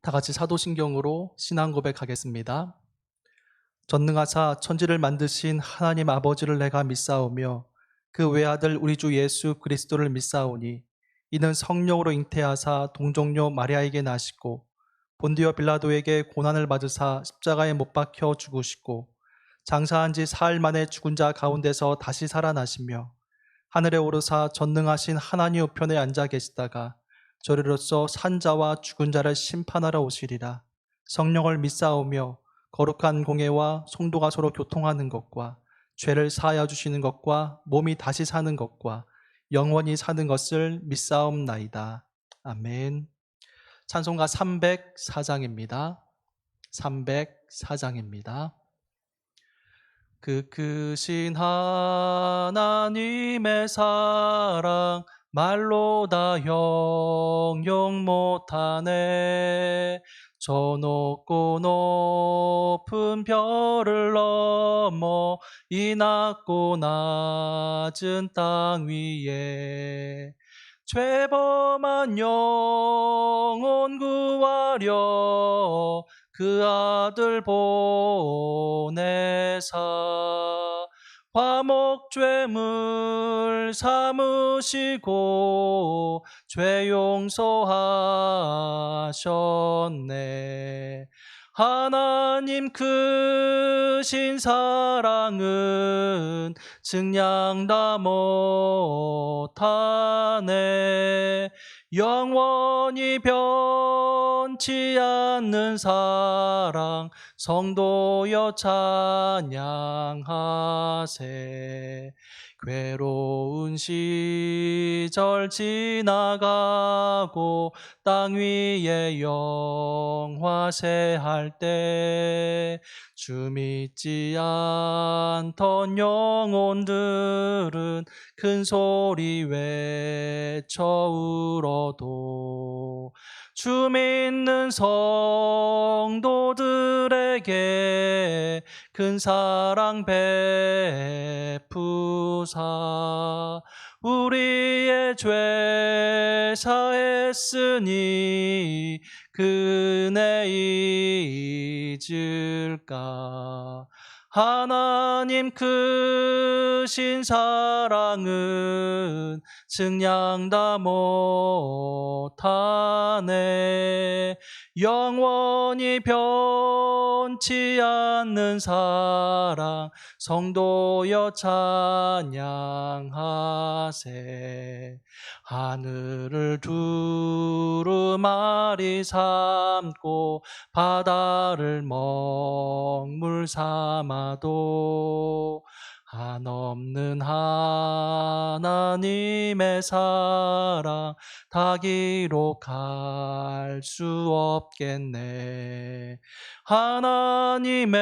다 같이 사도신경으로 신앙 고백하겠습니다. 전능하사 천지를 만드신 하나님 아버지를 내가 믿사오며 그 외아들 우리 주 예수 그리스도를 믿사오니 이는 성령으로 잉태하사 동정녀 마리아에게 나시고 본디오 빌라도에게 고난을 받으사 십자가에 못 박혀 죽으시고 장사한 지 사흘 만에 죽은 자 가운데서 다시 살아나시며 하늘에 오르사 전능하신 하나님 우편에 앉아 계시다가 저리로서 산자와 죽은 자를 심판하러 오시리라. 성령을 믿사오며 거룩한 공예와 성도가 서로 교통하는 것과 죄를 사하여 주시는 것과 몸이 다시 사는 것과 영원히 사는 것을 믿사옵나이다. 아멘. 찬송가 304장입니다. 304장입니다. 그 크신 하나님의 사랑 말로 다 형용 못하네. 저 높고 높은 별을 넘어 이 낮고 낮은 땅 위에 죄범한 영혼 구하려 그 아들 보내사 화목죄물 삼으시고 죄 용서하셨네. 하나님 크신 사랑은 증량 다 못하네. 영원히 변치 않는 사랑 성도여 찬양하세. 괴로운 시절 지나가고 땅 위에 영화세할 때 주 믿지 않던 영혼들은 큰 소리 외쳐 울어도 주 믿는 성도들에게 큰 사랑 베푸사 우리의 죄 사했으니 그네 잊을까. 하나님 크신 사랑은 증량 다 못하네. 영원히 변치 않는 사랑 성도여 찬양하세. 하늘을 두루마리 삼고 바다를 먹물 삼아도 한없는 하나님의 사랑 다 기록할 수 없겠네. 하나님의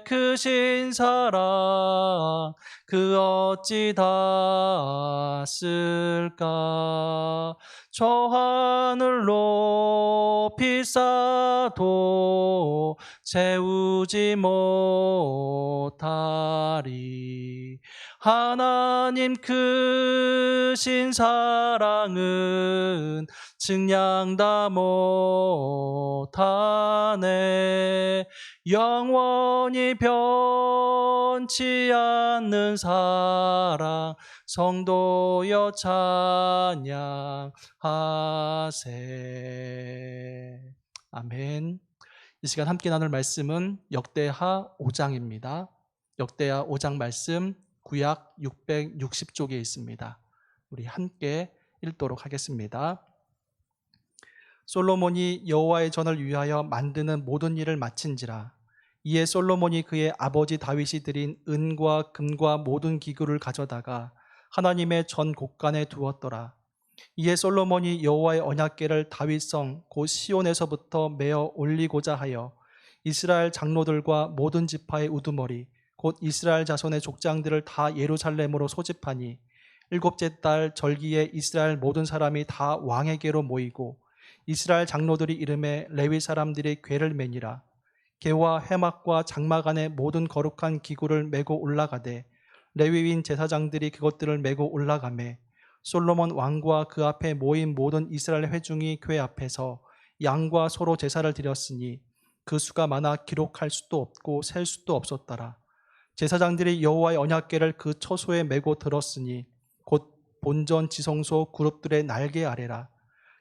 크신 사랑 그 어찌 다 쓸까. 저 하늘 높이 쌓아도 채우지 못하리. 하나님 크신 사랑은 증량 다 못하네. 영원히 변치 않는 사랑 성도여 찬양하세. 아멘. 이 시간 함께 나눌 말씀은 역대하 5장입니다. 역대하 5장 말씀 구약 660쪽에 있습니다. 우리 함께 읽도록 하겠습니다. 솔로몬이 여호와의 전을 위하여 만드는 모든 일을 마친지라. 이에 솔로몬이 그의 아버지 다윗이 드린 은과 금과 모든 기구를 가져다가 하나님의 전 곳간에 두었더라. 이에 솔로몬이 여호와의 언약궤를 다윗성 곧 시온에서부터 메어 올리고자 하여 이스라엘 장로들과 모든 지파의 우두머리 곧 이스라엘 자손의 족장들을 다 예루살렘으로 소집하니 일곱째 달 절기에 이스라엘 모든 사람이 다 왕에게로 모이고 이스라엘 장로들이 이름에 레위 사람들이 궤를 매니라. 궤와 회막과 장막 안에 모든 거룩한 기구를 메고 올라가되 레위인 제사장들이 그것들을 메고 올라가매 솔로몬 왕과 그 앞에 모인 모든 이스라엘 회중이 궤 앞에서 양과 소로 제사를 드렸으니 그 수가 많아 기록할 수도 없고 셀 수도 없었더라. 제사장들이 여호와의 언약궤를 그 처소에 메고 들었으니 곧 본전 지성소 그룹들의 날개 아래라.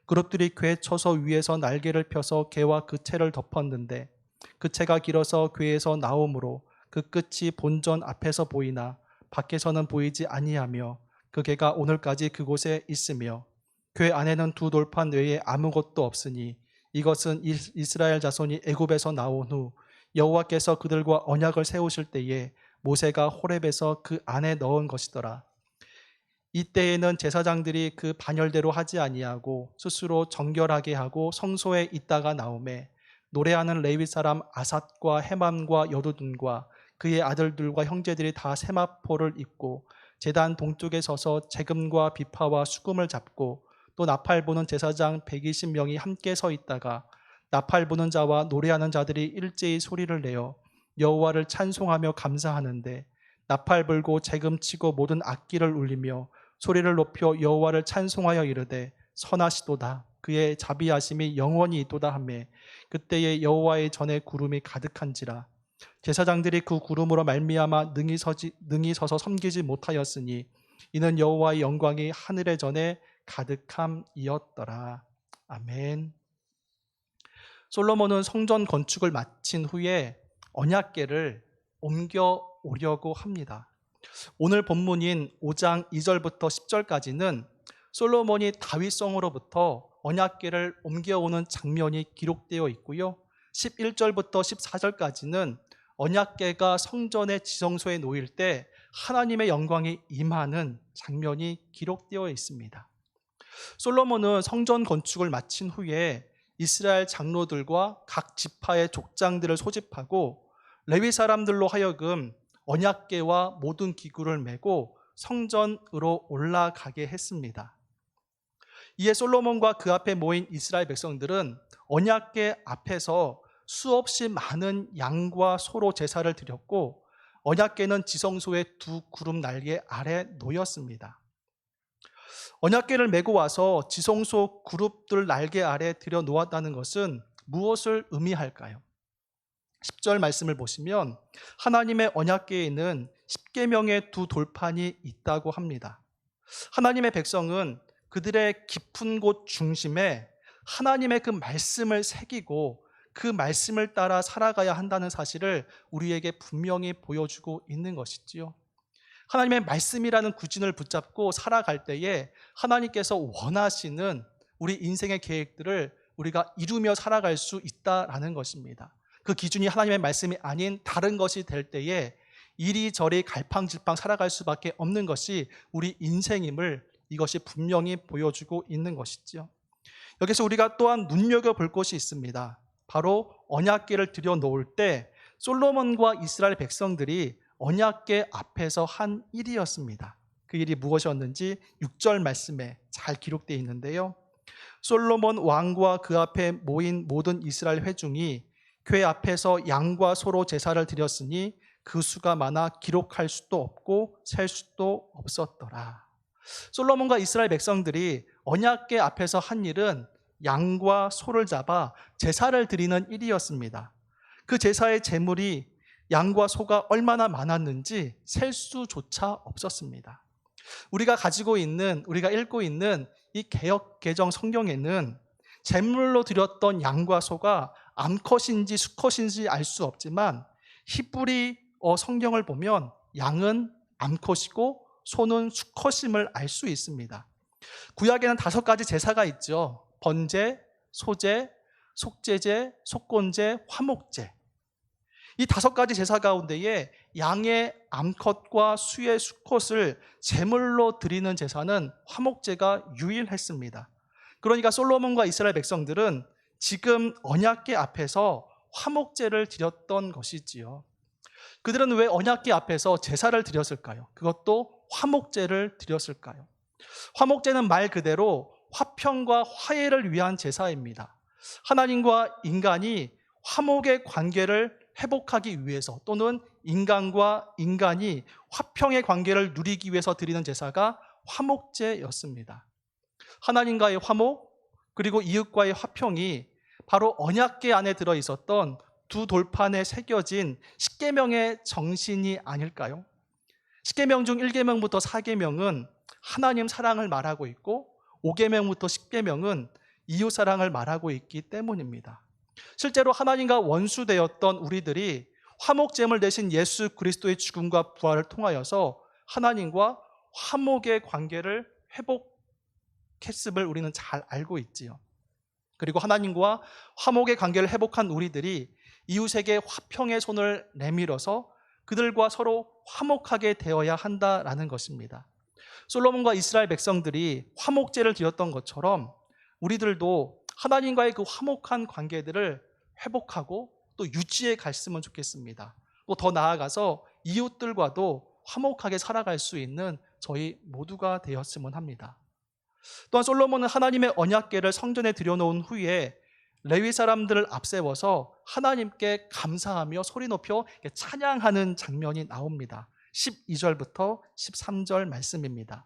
그룹들이 궤 처소 위에서 날개를 펴서 궤와 그 채를 덮었는데 그 채가 길어서 궤에서 나오므로 그 끝이 본전 앞에서 보이나 밖에서는 보이지 아니하며 그 궤가 오늘까지 그곳에 있으며 궤 안에는 두 돌판 외에 아무것도 없으니 이것은 이스라엘 자손이 애굽에서 나온 후 여호와께서 그들과 언약을 세우실 때에 모세가 호렙에서 그 안에 넣은 것이더라. 이때에는 제사장들이 그 반열대로 하지 아니하고 스스로 정결하게 하고 성소에 있다가 나오매 노래하는 레위 사람 아삿과 헤만과 여두둔과 그의 아들들과 형제들이 다 세마포를 입고 제단 동쪽에 서서 재금과 비파와 수금을 잡고 또 나팔 부는 제사장 120명이 함께 서 있다가 나팔 부는 자와 노래하는 자들이 일제히 소리를 내어 여호와를 찬송하며 감사하는데 나팔 불고 재금 치고 모든 악기를 울리며 소리를 높여 여호와를 찬송하여 이르되 선하시도다 그의 자비하심이 영원히 있도다 하매 그때에 여호와의 전에 구름이 가득한지라. 제사장들이 그 구름으로 말미암아 능히 서서 섬기지 못하였으니 이는 여호와의 영광이 하늘의 전에 가득함이었더라. 아멘. 솔로몬은 성전 건축을 마친 후에 언약궤를 옮겨 오려고 합니다. 오늘 본문인 5장 2절부터 10절까지는 솔로몬이 다윗성으로부터 언약궤를 옮겨오는 장면이 기록되어 있고요. 11절부터 14절까지는 언약궤가 성전의 지성소에 놓일 때 하나님의 영광이 임하는 장면이 기록되어 있습니다. 솔로몬은 성전 건축을 마친 후에 이스라엘 장로들과 각 지파의 족장들을 소집하고 레위 사람들로 하여금 언약궤와 모든 기구를 메고 성전으로 올라가게 했습니다. 이에 솔로몬과 그 앞에 모인 이스라엘 백성들은 언약궤 앞에서 수없이 많은 양과 소로 제사를 드렸고 언약궤는 지성소의 두 구름 날개 아래 놓였습니다. 언약궤를 메고 와서 지성소 그룹들 날개 아래 들여 놓았다는 것은 무엇을 의미할까요? 10절 말씀을 보시면 하나님의 언약궤에는 십계명의 두 돌판이 있다고 합니다. 하나님의 백성은 그들의 깊은 곳 중심에 하나님의 그 말씀을 새기고 그 말씀을 따라 살아가야 한다는 사실을 우리에게 분명히 보여주고 있는 것이지요. 하나님의 말씀이라는 구준을 붙잡고 살아갈 때에 하나님께서 원하시는 우리 인생의 계획들을 우리가 이루며 살아갈 수 있다라는 것입니다. 그 기준이 하나님의 말씀이 아닌 다른 것이 될 때에 이리저리 갈팡질팡 살아갈 수밖에 없는 것이 우리 인생임을 이것이 분명히 보여주고 있는 것이죠. 여기서 우리가 또한 눈여겨볼 것이 있습니다. 바로 언약궤를 들여놓을 때 솔로몬과 이스라엘 백성들이 언약궤 앞에서 한 일이었습니다. 그 일이 무엇이었는지 6절 말씀에 잘 기록되어 있는데요. 솔로몬 왕과 그 앞에 모인 모든 이스라엘 회중이 궤 앞에서 양과 소로 제사를 드렸으니 그 수가 많아 기록할 수도 없고 셀 수도 없었더라. 솔로몬과 이스라엘 백성들이 언약궤 앞에서 한 일은 양과 소를 잡아 제사를 드리는 일이었습니다. 그 제사의 제물이 양과 소가 얼마나 많았는지 셀 수조차 없었습니다. 우리가 읽고 있는 이 개역 개정 성경에는 제물로 드렸던 양과 소가 암컷인지 수컷인지 알 수 없지만 히브리어 성경을 보면 양은 암컷이고 소는 수컷임을 알 수 있습니다. 구약에는 5가지 제사가 있죠. 번제, 소제, 속제제, 속건제, 화목제. 이 5가지 제사 가운데에 양의 암컷과 수의 수컷을 제물로 드리는 제사는 화목제가 유일했습니다. 그러니까 솔로몬과 이스라엘 백성들은 지금 언약궤 앞에서 화목제를 드렸던 것이지요. 그들은 왜 언약궤 앞에서 제사를 드렸을까요? 그것도 화목제를 드렸을까요? 화목제는 말 그대로 화평과 화해를 위한 제사입니다. 하나님과 인간이 화목의 관계를 회복하기 위해서 또는 인간과 인간이 화평의 관계를 누리기 위해서 드리는 제사가 화목제였습니다. 하나님과의 화목 그리고 이웃과의 화평이 바로 언약궤 안에 들어 있었던 두 돌판에 새겨진 십계명의 정신이 아닐까요? 십계명 중 1계명부터 4계명은 하나님 사랑을 말하고 있고 5계명부터 10계명은 이웃 사랑을 말하고 있기 때문입니다. 실제로 하나님과 원수되었던 우리들이 화목제물 대신 예수 그리스도의 죽음과 부활을 통하여서 하나님과 화목의 관계를 회복했음을 우리는 잘 알고 있지요. 그리고 하나님과 화목의 관계를 회복한 우리들이 이웃에게 화평의 손을 내밀어서 그들과 서로 화목하게 되어야 한다라는 것입니다. 솔로몬과 이스라엘 백성들이 화목제를 드렸던 것처럼 우리들도 하나님과의 그 화목한 관계들을 회복하고 또 유지해 갔으면 좋겠습니다. 또 더 나아가서 이웃들과도 화목하게 살아갈 수 있는 저희 모두가 되었으면 합니다. 또한 솔로몬은 하나님의 언약궤를 성전에 들여놓은 후에 레위 사람들을 앞세워서 하나님께 감사하며 소리 높여 찬양하는 장면이 나옵니다. 12절부터 13절 말씀입니다.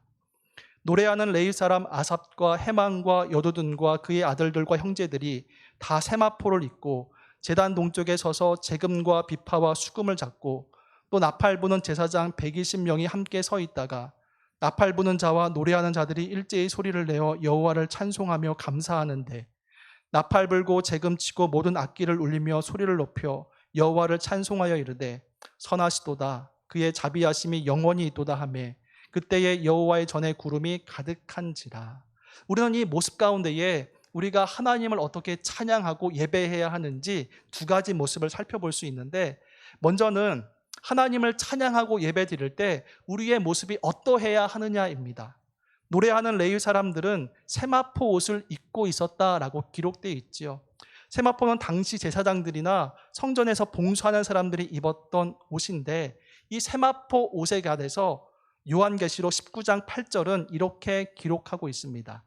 노래하는 레위 사람 아삽과 헤만과 여두둔과 그의 아들들과 형제들이 다 세마포를 입고 제단 동쪽에 서서 재금과 비파와 수금을 잡고 또 나팔 부는 제사장 120명이 함께 서 있다가 나팔 부는 자와 노래하는 자들이 일제히 소리를 내어 여호와를 찬송하며 감사하는데 나팔 불고 재금 치고 모든 악기를 울리며 소리를 높여 여호와를 찬송하여 이르되 선하시도다 그의 자비하심이 영원히 있도다 하매 그때에 여호와의 전에 구름이 가득한지라. 우리는 이 모습 가운데에 우리가 하나님을 어떻게 찬양하고 예배해야 하는지 두 가지 모습을 살펴볼 수 있는데, 먼저는 하나님을 찬양하고 예배 드릴 때 우리의 모습이 어떠해야 하느냐입니다. 노래하는 레위 사람들은 세마포 옷을 입고 있었다라고 기록되어 있지요. 세마포는 당시 제사장들이나 성전에서 봉사하는 사람들이 입었던 옷인데, 이 세마포 옷에 관해서 요한계시록 19장 8절은 이렇게 기록하고 있습니다.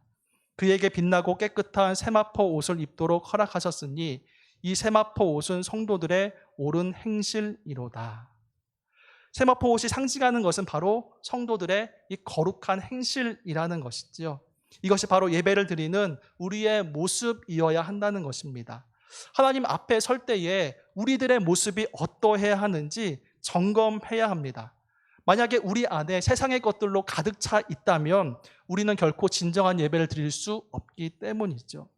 그에게 빛나고 깨끗한 세마포 옷을 입도록 허락하셨으니 이 세마포 옷은 성도들의 옳은 행실이로다. 세마포 옷이 상징하는 것은 바로 성도들의 이 거룩한 행실이라는 것이지요. 이것이 바로 예배를 드리는 우리의 모습이어야 한다는 것입니다. 하나님 앞에 설 때에 우리들의 모습이 어떠해야 하는지 점검해야 합니다. 만약에 우리 안에 세상의 것들로 가득 차 있다면 우리는 결코 진정한 예배를 드릴 수 없기 때문이죠.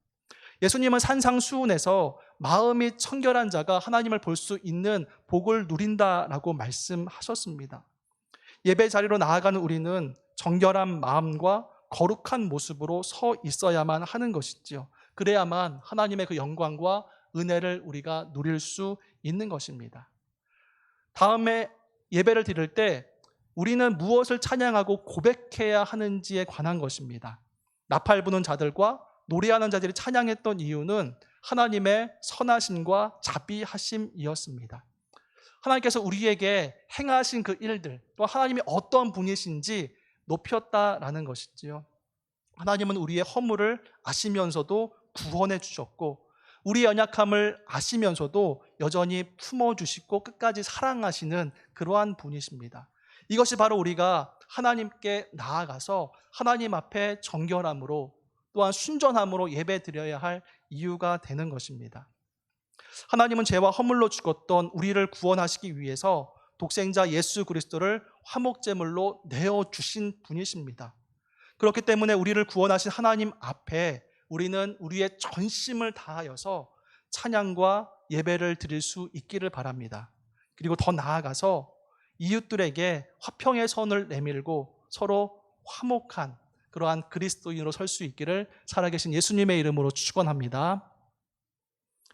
예수님은 산상수훈에서 마음이 청결한 자가 하나님을 볼 수 있는 복을 누린다라고 말씀하셨습니다. 예배 자리로 나아가는 우리는 정결한 마음과 거룩한 모습으로 서 있어야만 하는 것이지요. 그래야만 하나님의 그 영광과 은혜를 우리가 누릴 수 있는 것입니다. 다음에 예배를 드릴 때 우리는 무엇을 찬양하고 고백해야 하는지에 관한 것입니다. 나팔 부는 자들과 노래하는 자들이 찬양했던 이유는 하나님의 선하심과 자비하심이었습니다. 하나님께서 우리에게 행하신 그 일들, 또 하나님이 어떤 분이신지 높였다라는 것이지요. 하나님은 우리의 허물을 아시면서도 구원해 주셨고, 우리의 연약함을 아시면서도 여전히 품어주시고 끝까지 사랑하시는 그러한 분이십니다. 이것이 바로 우리가 하나님께 나아가서 하나님 앞에 정결함으로 또한 순전함으로 예배 드려야 할 이유가 되는 것입니다. 하나님은 죄와 허물로 죽었던 우리를 구원하시기 위해서 독생자 예수 그리스도를 화목제물로 내어주신 분이십니다. 그렇기 때문에 우리를 구원하신 하나님 앞에 우리는 우리의 전심을 다하여서 찬양과 예배를 드릴 수 있기를 바랍니다. 그리고 더 나아가서 이웃들에게 화평의 선을 내밀고 서로 화목한 그러한 그리스도인으로 설 수 있기를 살아계신 예수님의 이름으로 축원합니다.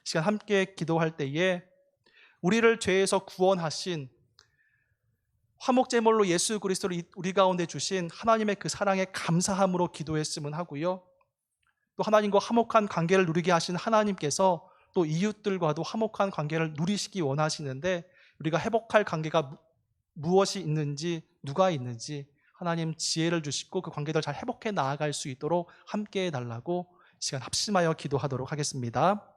시간 함께 기도할 때에 우리를 죄에서 구원하신 화목제물로 예수 그리스도를 우리 가운데 주신 하나님의 그 사랑에 감사함으로 기도했으면 하고요. 또 하나님과 화목한 관계를 누리게 하신 하나님께서 또 이웃들과도 화목한 관계를 누리시기 원하시는데, 우리가 회복할 관계가 무엇이 있는지, 누가 있는지 하나님 지혜를 주시고 그 관계를 잘 회복해 나아갈 수 있도록 함께 해달라고 시간 합심하여 기도하도록 하겠습니다.